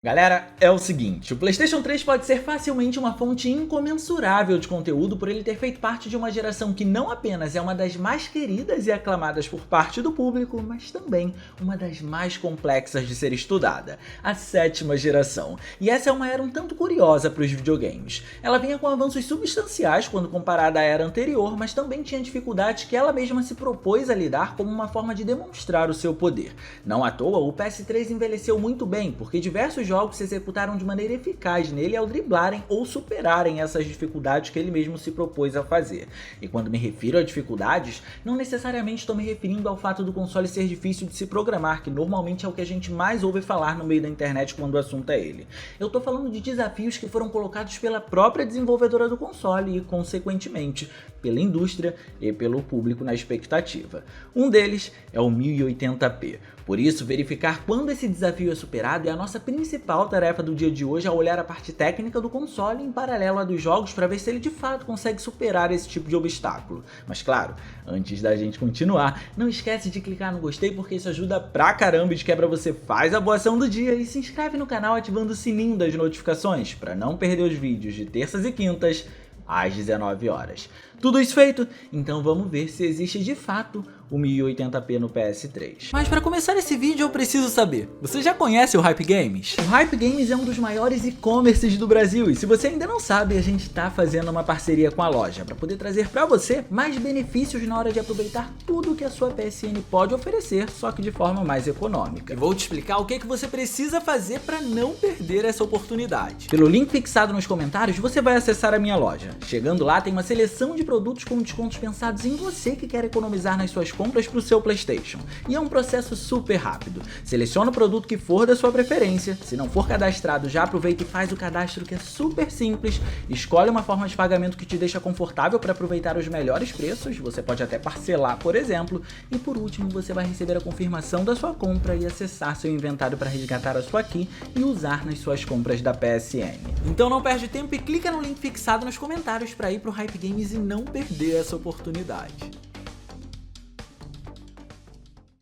Galera, é o seguinte, o PlayStation 3 pode ser facilmente uma fonte incomensurável de conteúdo por ele ter feito parte de uma geração que não apenas é uma das mais queridas e aclamadas por parte do público, mas também uma das mais complexas de ser estudada, a 7ª geração. E essa é uma era um tanto curiosa para os videogames. Ela vinha com avanços substanciais quando comparada à era anterior, mas também tinha dificuldades que ela mesma se propôs a lidar como uma forma de demonstrar o seu poder. Não à toa, o PS3 envelheceu muito bem, porque diversos jogos se executaram de maneira eficaz nele ao driblarem ou superarem essas dificuldades que ele mesmo se propôs a fazer. E quando me refiro a dificuldades, não necessariamente estou me referindo ao fato do console ser difícil de se programar, que normalmente é o que a gente mais ouve falar no meio da internet quando o assunto é ele. Eu estou falando de desafios que foram colocados pela própria desenvolvedora do console e, consequentemente, pela indústria e pelo público na expectativa. Um deles é o 1080p. Por isso, verificar quando esse desafio é superado é a nossa principal tarefa do dia de hoje ao olhar a parte técnica do console em paralelo à dos jogos para ver se ele de fato consegue superar esse tipo de obstáculo. Mas claro, antes da gente continuar, não esquece de clicar no gostei porque isso ajuda pra caramba e de quebra você faz a boa ação do dia e se inscreve no canal ativando o sininho das notificações para não perder os vídeos de terças e quintas às 19 horas. Tudo isso feito? Então vamos ver se existe de fato o 1080p no PS3. Mas para começar esse vídeo eu preciso saber, você já conhece o Hype Games? O Hype Games é um dos maiores e-commerces do Brasil e se você ainda não sabe, a gente está fazendo uma parceria com a loja para poder trazer para você mais benefícios na hora de aproveitar tudo que a sua PSN pode oferecer, só que de forma mais econômica. E vou te explicar o que você precisa fazer para não perder essa oportunidade. Pelo link fixado nos comentários, você vai acessar a minha loja. Chegando lá tem uma seleção de produtos com descontos pensados em você que quer economizar nas suas compras para o seu PlayStation. E é um processo super rápido. Seleciona o produto que for da sua preferência, se não for cadastrado já aproveita e faz o cadastro que é super simples, escolhe uma forma de pagamento que te deixa confortável para aproveitar os melhores preços, você pode até parcelar, por exemplo, e por último você vai receber a confirmação da sua compra e acessar seu inventário para resgatar a sua key e usar nas suas compras da PSN. Então não perde tempo e clica no link fixado nos comentários para ir pro Hype Games e não perder essa oportunidade.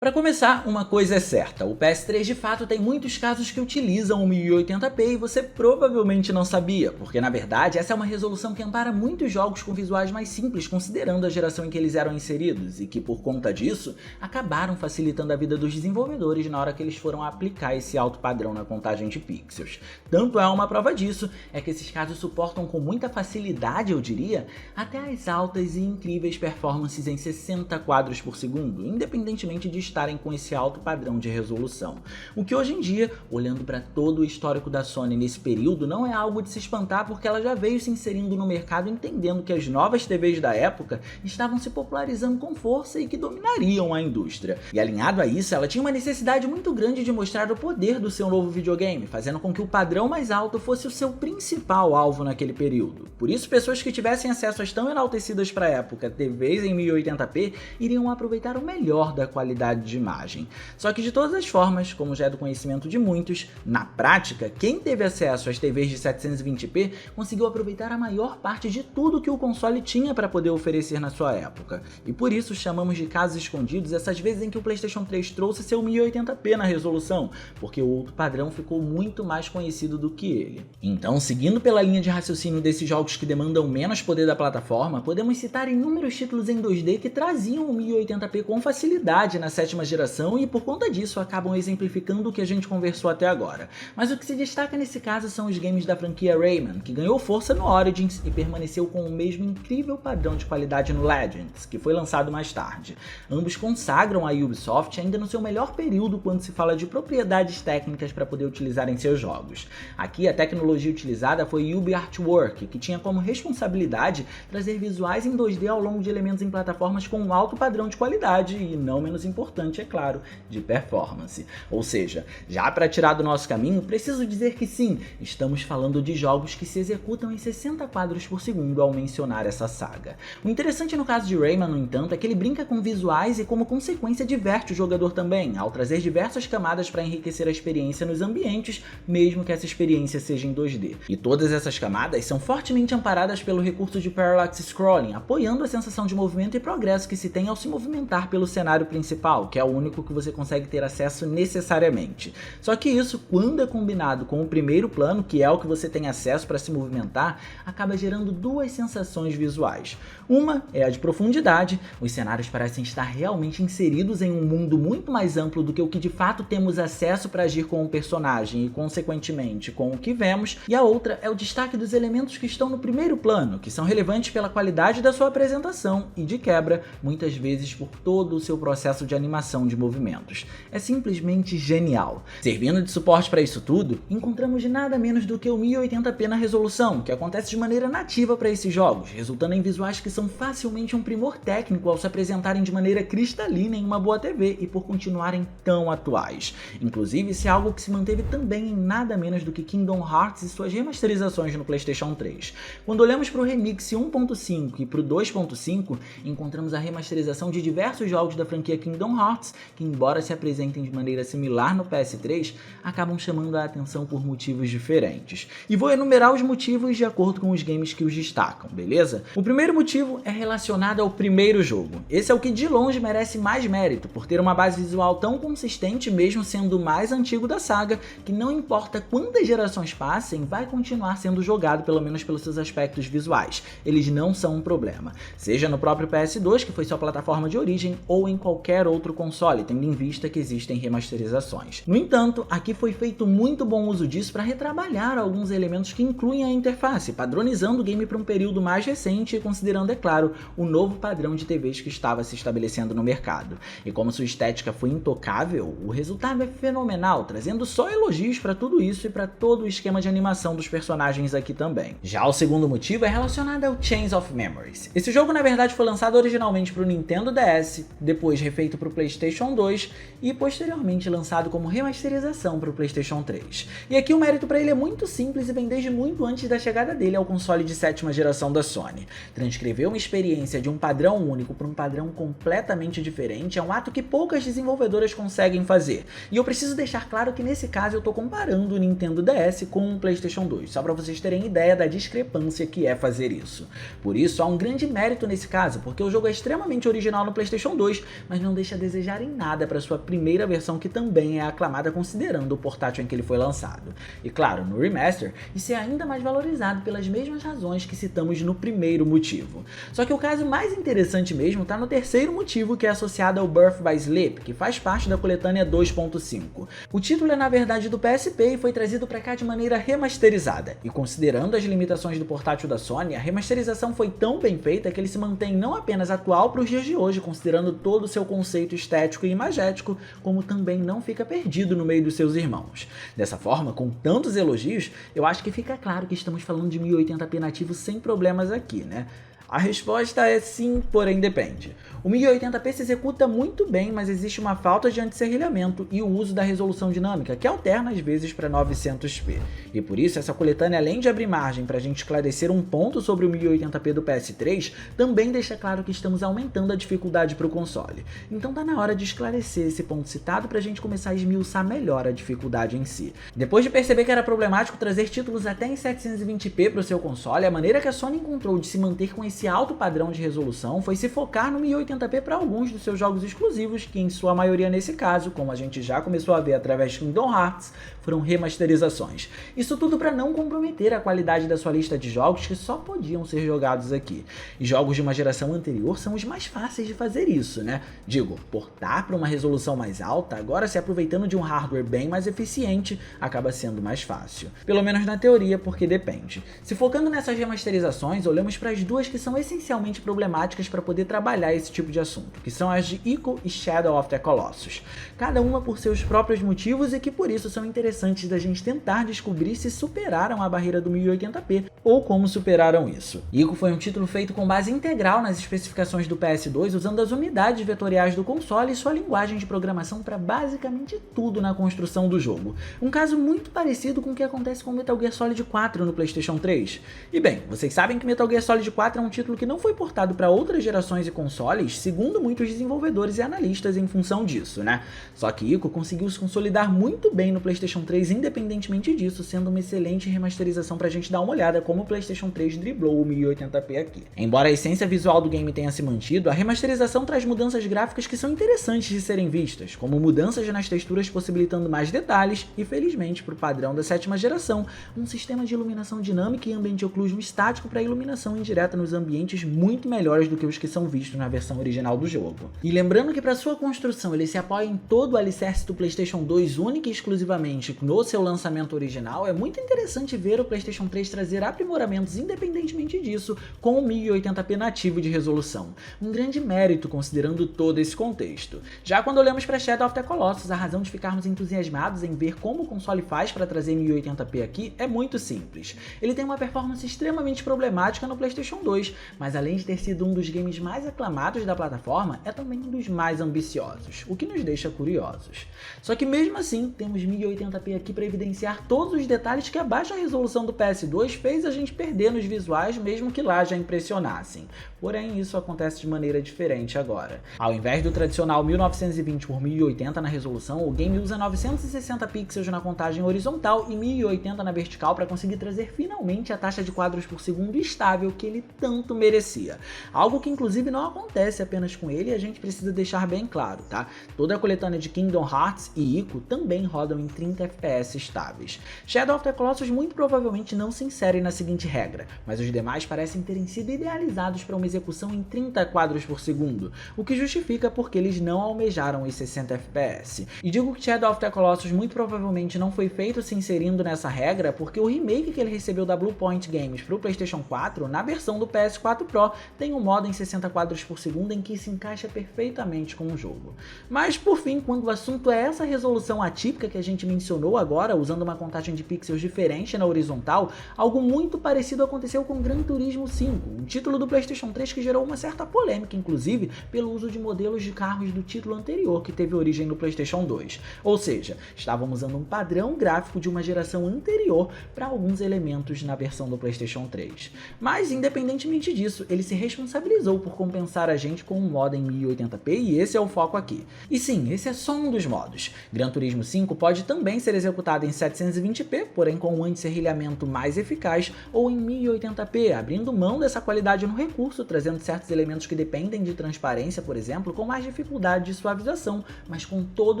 Para começar, uma coisa é certa, o PS3 de fato tem muitos casos que utilizam o 1080p e você provavelmente não sabia, porque na verdade essa é uma resolução que ampara muitos jogos com visuais mais simples considerando a geração em que eles eram inseridos e que por conta disso acabaram facilitando a vida dos desenvolvedores na hora que eles foram aplicar esse alto padrão na contagem de pixels. Tanto é uma prova disso, é que esses casos suportam com muita facilidade, eu diria, até as altas e incríveis performances em 60 quadros por segundo, independentemente de estarem com esse alto padrão de resolução. O que hoje em dia, olhando para todo o histórico da Sony nesse período, não é algo de se espantar porque ela já veio se inserindo no mercado entendendo que as novas TVs da época estavam se popularizando com força e que dominariam a indústria. E alinhado a isso, ela tinha uma necessidade muito grande de mostrar o poder do seu novo videogame, fazendo com que o padrão mais alto fosse o seu principal alvo naquele período. Por isso, pessoas que tivessem acesso às tão enaltecidas para a época TVs em 1080p iriam aproveitar o melhor da qualidade de imagem. Só que de todas as formas, como já é do conhecimento de muitos, na prática, quem teve acesso às TVs de 720p conseguiu aproveitar a maior parte de tudo que o console tinha para poder oferecer na sua época. E por isso chamamos de casos escondidos essas vezes em que o PlayStation 3 trouxe seu 1080p na resolução, porque o outro padrão ficou muito mais conhecido do que ele. Então, seguindo pela linha de raciocínio desses jogos que demandam menos poder da plataforma, podemos citar inúmeros títulos em 2D que traziam o 1080p com facilidade na 7ª geração e por conta disso acabam exemplificando o que a gente conversou até agora. Mas o que se destaca nesse caso são os games da franquia Rayman, que ganhou força no Origins e permaneceu com o mesmo incrível padrão de qualidade no Legends, que foi lançado mais tarde. Ambos consagram a Ubisoft ainda no seu melhor período quando se fala de propriedades técnicas para poder utilizar em seus jogos. Aqui a tecnologia utilizada foi Ubi Artwork, que tinha como responsabilidade trazer visuais em 2D ao longo de elementos em plataformas com um alto padrão de qualidade e, não menos importante, é claro, de performance. Ou seja, já para tirar do nosso caminho, preciso dizer que sim, estamos falando de jogos que se executam em 60 quadros por segundo ao mencionar essa saga. O interessante no caso de Rayman, no entanto, é que ele brinca com visuais e como consequência diverte o jogador também, ao trazer diversas camadas para enriquecer a experiência nos ambientes, mesmo que essa experiência seja em 2D. E todas essas camadas são fortemente amparadas pelo recurso de Parallax Scrolling, apoiando a sensação de movimento e progresso que se tem ao se movimentar pelo cenário principal, visual, que é o único que você consegue ter acesso necessariamente. Só que isso, quando é combinado com o primeiro plano, que é o que você tem acesso para se movimentar, acaba gerando duas sensações visuais. Uma é a de profundidade, os cenários parecem estar realmente inseridos em um mundo muito mais amplo do que o que de fato temos acesso para agir com o personagem e, consequentemente, com o que vemos, e a outra é o destaque dos elementos que estão no primeiro plano, que são relevantes pela qualidade da sua apresentação e, de quebra, muitas vezes por todo o seu processo de animação de movimentos. É simplesmente genial. Servindo de suporte para isso tudo, encontramos nada menos do que o 1080p na resolução, que acontece de maneira nativa para esses jogos, resultando em visuais que são facilmente um primor técnico ao se apresentarem de maneira cristalina em uma boa TV e por continuarem tão atuais. Inclusive, isso é algo que se manteve também em nada menos do que Kingdom Hearts e suas remasterizações no PlayStation 3. Quando olhamos para o Remix 1.5 e para o 2.5, encontramos a remasterização de diversos jogos da franquia Kingdom Hearts, que embora se apresentem de maneira similar no PS3, acabam chamando a atenção por motivos diferentes. E vou enumerar os motivos de acordo com os games que os destacam, beleza? O primeiro motivo é relacionado ao primeiro jogo. Esse é o que de longe merece mais mérito, por ter uma base visual tão consistente mesmo sendo o mais antigo da saga, que não importa quantas gerações passem, vai continuar sendo jogado pelo menos pelos seus aspectos visuais. Eles não são um problema, seja no próprio PS2, que foi sua plataforma de origem, ou em qualquer outro console, tendo em vista que existem remasterizações. No entanto, aqui foi feito muito bom uso disso para retrabalhar alguns elementos que incluem a interface, padronizando o game para um período mais recente e considerando, é claro, o novo padrão de TVs que estava se estabelecendo no mercado. E como sua estética foi intocável, o resultado é fenomenal, trazendo só elogios para tudo isso e para todo o esquema de animação dos personagens aqui também. Já o segundo motivo é relacionado ao Chains of Memories. Esse jogo na verdade foi lançado originalmente para o Nintendo DS, depois refeito para o PlayStation 2 e posteriormente lançado como remasterização para o PlayStation 3. E aqui o mérito para ele é muito simples e vem desde muito antes da chegada dele ao console de 7ª geração da Sony. Transcrever uma experiência de um padrão único para um padrão completamente diferente é um ato que poucas desenvolvedoras conseguem fazer. E eu preciso deixar claro que nesse caso eu estou comparando o Nintendo DS com o PlayStation 2, só para vocês terem ideia da discrepância que é fazer isso. Por isso há um grande mérito nesse caso, porque o jogo é extremamente original no PlayStation 2, mas não deixa a desejar em nada para sua primeira versão, que também é aclamada considerando o portátil em que ele foi lançado. E claro, no remaster, isso é ainda mais valorizado pelas mesmas razões que citamos no primeiro motivo. Só que o caso mais interessante mesmo está no terceiro motivo, que é associado ao Birth by Sleep, que faz parte da coletânea 2.5. O título é na verdade do PSP e foi trazido para cá de maneira remasterizada, e considerando as limitações do portátil da Sony, a remasterização foi tão bem feita que ele se mantém não apenas atual para os dias de hoje, considerando todo o seu conceito estético e imagético, como também não fica perdido no meio dos seus irmãos. Dessa forma, com tantos elogios, eu acho que fica claro que estamos falando de 1080p nativo sem problemas aqui, né? A resposta é sim, porém depende. O 1080p se executa muito bem, mas existe uma falta de anti-serrilhamento e o uso da resolução dinâmica, que alterna às vezes para 900p. E por isso, essa coletânea, além de abrir margem para a gente esclarecer um ponto sobre o 1080p do PS3, também deixa claro que estamos aumentando a dificuldade para o console. Então tá na hora de esclarecer esse ponto citado para a gente começar a esmiuçar melhor a dificuldade em si. Depois de perceber que era problemático trazer títulos até em 720p para o seu console, a maneira que a Sony encontrou de se manter com esse alto padrão de resolução foi se focar no 1080p para alguns dos seus jogos exclusivos, que em sua maioria nesse caso, como a gente já começou a ver através de Kingdom Hearts, foram remasterizações. Isso tudo para não comprometer a qualidade da sua lista de jogos que só podiam ser jogados aqui. E jogos de uma geração anterior são os mais fáceis de fazer isso, né? Digo, portar para uma resolução mais alta, agora se aproveitando de um hardware bem mais eficiente, acaba sendo mais fácil. Pelo menos na teoria, porque depende. Se focando nessas remasterizações, olhamos para as duas que são essencialmente problemáticas para poder trabalhar esse tipo de assunto, que são as de Ico e Shadow of the Colossus. Cada uma por seus próprios motivos e que por isso são interessantes da gente tentar descobrir se superaram a barreira do 1080p ou como superaram isso. Ico foi um título feito com base integral nas especificações do PS2, usando as unidades vetoriais do console e sua linguagem de programação para basicamente tudo na construção do jogo. Um caso muito parecido com o que acontece com Metal Gear Solid 4 no PlayStation 3. E bem, vocês sabem que Metal Gear Solid 4 é um título que não foi portado para outras gerações e consoles, segundo muitos desenvolvedores e analistas em função disso, né? Só que Ico conseguiu se consolidar muito bem no PlayStation 3 independentemente disso, sendo uma excelente remasterização pra gente dar uma olhada como como o PlayStation 3 driblou o 1080p aqui. Embora a essência visual do game tenha se mantido, a remasterização traz mudanças gráficas que são interessantes de serem vistas, como mudanças nas texturas possibilitando mais detalhes e, felizmente para o padrão da 7ª geração, um sistema de iluminação dinâmica e ambiente oclusmo estático para iluminação indireta nos ambientes muito melhores do que os que são vistos na versão original do jogo. E lembrando que para sua construção ele se apoia em todo o alicerce do PlayStation 2 única e exclusivamente no seu lançamento original, é muito interessante ver o PlayStation 3 trazer aprimoramentos independentemente disso com o 1080p nativo de resolução. Um grande mérito considerando todo esse contexto. Já quando olhamos para Shadow of the Colossus, a razão de ficarmos entusiasmados em ver como o console faz para trazer 1080p aqui é muito simples. Ele tem uma performance extremamente problemática no PlayStation 2, mas além de ter sido um dos games mais aclamados da plataforma, é também um dos mais ambiciosos, o que nos deixa curiosos. Só que mesmo assim, temos 1080p aqui para evidenciar todos os detalhes que a baixa resolução do PS2 fez a gente perder nos visuais, mesmo que lá já impressionassem. Porém, isso acontece de maneira diferente agora. Ao invés do tradicional 1920 por 1080 na resolução, o game usa 960 pixels na contagem horizontal e 1080 na vertical para conseguir trazer finalmente a taxa de quadros por segundo estável que ele tanto merecia. Algo que inclusive não acontece apenas com ele e a gente precisa deixar bem claro, tá? Toda a coletânea de Kingdom Hearts e Ico também rodam em 30 FPS estáveis. Shadow of the Colossus muito provavelmente não se insere na seguinte regra, mas os demais parecem terem sido idealizados para uma execução em 30 quadros por segundo, o que justifica porque eles não almejaram os 60 FPS. E digo que Shadow of the Colossus muito provavelmente não foi feito se inserindo nessa regra porque o remake que ele recebeu da Bluepoint Games para o PlayStation 4, na versão do PS4 Pro, tem um modo em 60 quadros por segundo em que se encaixa perfeitamente com o jogo. Mas por fim, quando o assunto é essa resolução atípica que a gente mencionou agora, usando uma contagem de pixels diferente na horizontal, algo muito parecido aconteceu com Gran Turismo 5, um título do PlayStation 3 que gerou uma certa polêmica, inclusive, pelo uso de modelos de carros do título anterior que teve origem no PlayStation 2. Ou seja, estavam usando um padrão gráfico de uma geração anterior para alguns elementos na versão do PlayStation 3. Mas, independentemente disso, ele se responsabilizou por compensar a gente com um modo em 1080p e esse é o foco aqui. E sim, esse é só um dos modos. Gran Turismo 5 pode também ser executado em 720p, porém com um anti-serrilhamento mais eficaz, ou em 1080p, abrindo mão dessa qualidade no recurso, trazendo certos elementos que dependem de transparência, por exemplo, com mais dificuldade de suavização, mas com todo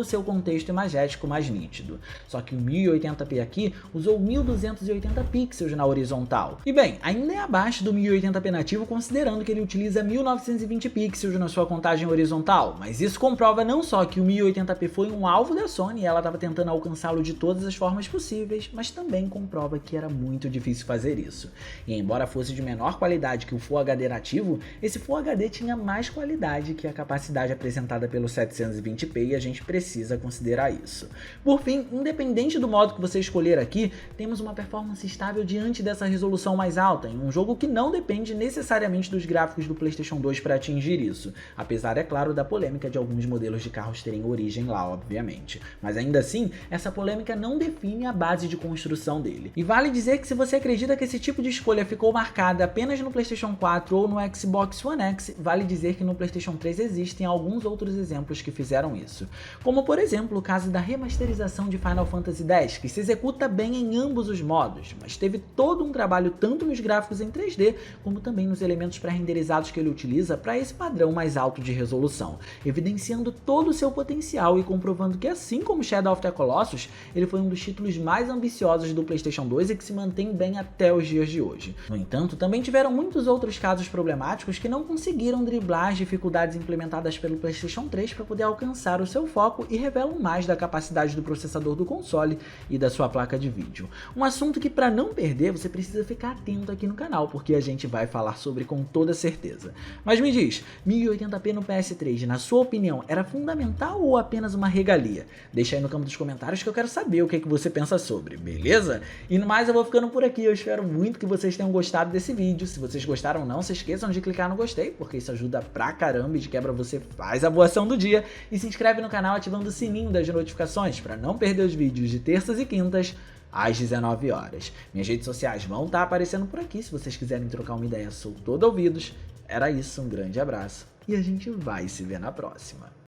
o seu contexto imagético mais nítido. Só que o 1080p aqui usou 1280 pixels na horizontal. E bem, ainda é abaixo do 1080p nativo, considerando que ele utiliza 1920 pixels na sua contagem horizontal, mas isso comprova não só que o 1080p foi um alvo da Sony e ela estava tentando alcançá-lo de todas as formas possíveis, mas também comprova que era muito difícil fazer isso. E embora fosse de menor qualidade que o Full HD nativo, esse Full HD tinha mais qualidade que a capacidade apresentada pelo 720p e a gente precisa considerar isso. Por fim, independente do modo que você escolher aqui, temos uma performance estável diante dessa resolução mais alta, em um jogo que não depende necessariamente dos gráficos do PlayStation 2 para atingir isso, apesar, é claro, da polêmica de alguns modelos de carros terem origem lá, obviamente. Mas ainda assim, essa polêmica não define a base de construção dele. E vale dizer que se você acredita que esse tipo de escolha ficou marcada apenas no PlayStation 4 ou no Xbox One X, vale dizer que no PlayStation 3 existem alguns outros exemplos que fizeram isso. Como por exemplo o caso da remasterização de Final Fantasy X, que se executa bem em ambos os modos, mas teve todo um trabalho tanto nos gráficos em 3D, como também nos elementos pré-renderizados que ele utiliza para esse padrão mais alto de resolução, evidenciando todo o seu potencial e comprovando que, assim como Shadow of the Colossus, ele foi um dos títulos mais ambiciosos do PlayStation 2 e que se mantém bem até os dias de hoje. No entanto, também tiveram muitos outros casos problemáticos que não conseguiram driblar as dificuldades implementadas pelo PlayStation 3 para poder alcançar o seu foco e revelam mais da capacidade do processador do console e da sua placa de vídeo. Um assunto que, para não perder, você precisa ficar atento aqui no canal, porque a gente vai falar sobre com toda certeza. Mas me diz, 1080p no PS3, na sua opinião, era fundamental ou apenas uma regalia? Deixa aí no campo dos comentários que eu quero saber o que você pensa sobre, beleza? E no mais, eu vou ficando por aqui. Eu espero muito que vocês tenham gostado desse vídeo. Se vocês gostaram, não se esqueçam de clicar no gostei, porque isso ajuda pra caramba e de quebra você faz a boa ação do dia. E se inscreve no canal ativando o sininho das notificações para não perder os vídeos de terças e quintas às 19 horas. Minhas redes sociais vão estar aparecendo por aqui se vocês quiserem trocar uma ideia. Sou todo ouvidos. Era isso, um grande abraço e a gente vai se ver na próxima.